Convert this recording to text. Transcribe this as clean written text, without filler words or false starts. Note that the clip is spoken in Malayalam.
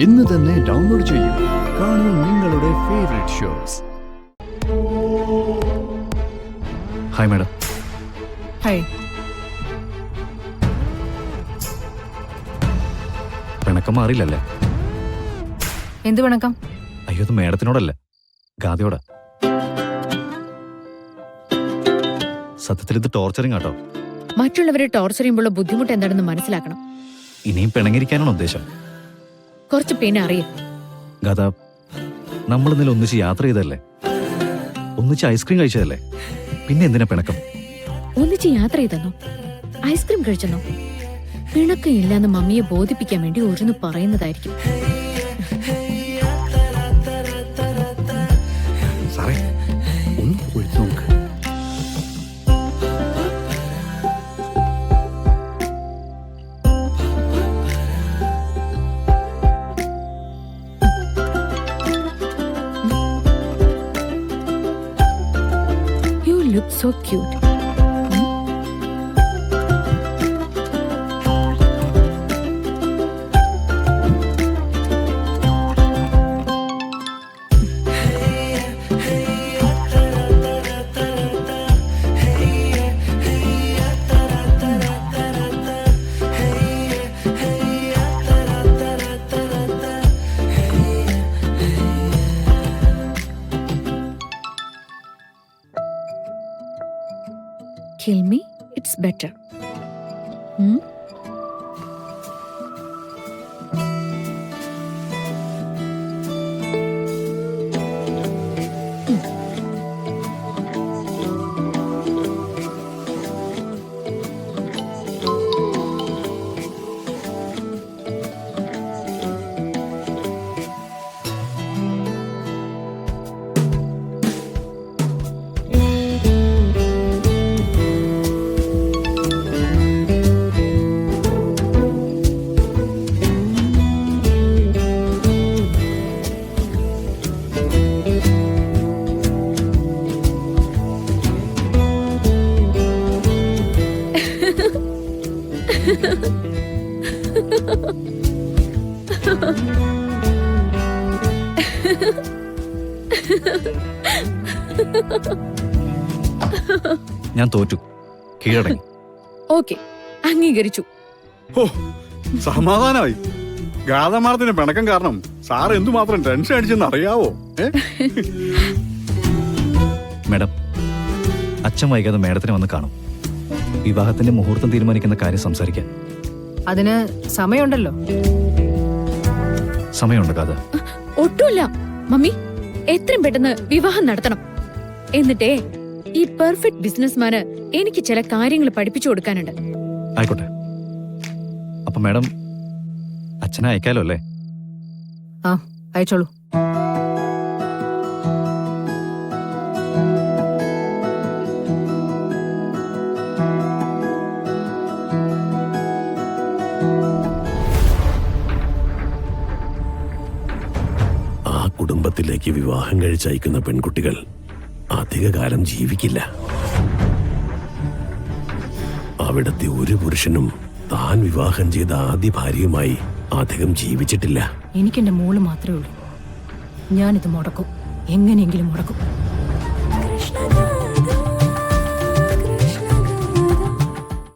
ഇന്ന് തന്നെ ഡൗൺലോഡ് ചെയ്യൂ. കാണൂ നിങ്ങളുടെ favourite shows. Hi madam. Hi. പിണക്കം മാറിയില്ലല്ലേ? എന്ത് പിണക്കം? അയ്യോ, അത് മേഡത്തിനോടല്ല, ഗാദിയോടാ. സത്യത്തിൽ ഇത് ടോർച്ചറിങ് ആട്ടോ. മറ്റുള്ളവരെ ടോർച്ചർ ചെയ്യുമ്പോൾ ബുദ്ധിമുട്ട് എന്താണെന്ന് മനസ്സിലാക്കണം. ഇനിയും പിണങ്ങിരിക്കാനാണ് ഉദ്ദേശം? കുറച്ച് പിന്നെ അറിയാം. ഗാദ, നമ്മൾ ഇന്നലെ ഒന്നിച്ച് യാത്ര ചെയ്തല്ലേ, ഒന്നിച്ച് ഐസ്ക്രീം കഴിച്ചതല്ലേ, പിന്നെ എന്തിനാ പിണക്കം? ഒന്നിച്ച് യാത്ര ചെയ്തെന്നോ, ഐസ്ക്രീം കഴിച്ചെന്നോ? പിണക്കം ഇല്ലാന്ന് മമ്മിയെ ബോധിപ്പിക്കാൻ വേണ്ടി ഓരോന്ന് പറയുന്നതായിരിക്കും. സാറേ, ഒന്ന് ഒഴിച്ചു നോക്ക്. You look so cute. Kill me, it's better. ഞാൻ തോറ്റു, കീഴടങ്ങി. ഓക്കെ, അംഗീകരിച്ചു. ഓ, സമാധാനമായി. ഗാഥമാർത്തിന്റെ പിണക്കം കാരണം സാർ എന്തുമാത്രം ടെൻഷൻ അടിച്ചെന്ന് അറിയാവോ? മാഡം, അച്ഛൻ വൈകാതെ മാഡത്തിനെ വന്ന് കാണും. വിവാഹത്തിന്റെ മുഹൂർത്തം തീരുമാനിക്കുന്ന കാര്യം സംസാരിക്കാൻ. അതിന് സമയമുണ്ടല്ലോ. സമയമുണ്ട് ഗാഥ. ഒട്ടുമില്ല മമ്മി, എത്രയും പെട്ടെന്ന് വിവാഹം നടത്തണം. എന്നിട്ടേ ഈ പെർഫെക്റ്റ് ബിസിനസ്മാന് എനിക്ക് ചില കാര്യങ്ങൾ പഠിപ്പിച്ചു കൊടുക്കാനുണ്ട്. ആയിക്കോട്ടെ. അപ്പൊ മാഡം അച്ഛനെ അയക്കാലോ അല്ലേ? ആ, അയച്ചോളൂ. ആ കുടുംബത്തിലേക്ക് വിവാഹം കഴിച്ചയക്കുന്ന പെൺകുട്ടികൾ അധികകാലം ജീവിക്കില്ല. അവിടത്തെ ഒരു പുരുഷനും താൻ വിവാഹം ചെയ്ത ആദ്യ ഭാര്യയുമായി അധികം ജീവിച്ചിട്ടില്ല. എനിക്കെന്റെ മോള് മാത്രമേ ഉള്ളൂ. ഞാനിത് മുടക്കും, എങ്ങനെയെങ്കിലും മുടക്കും.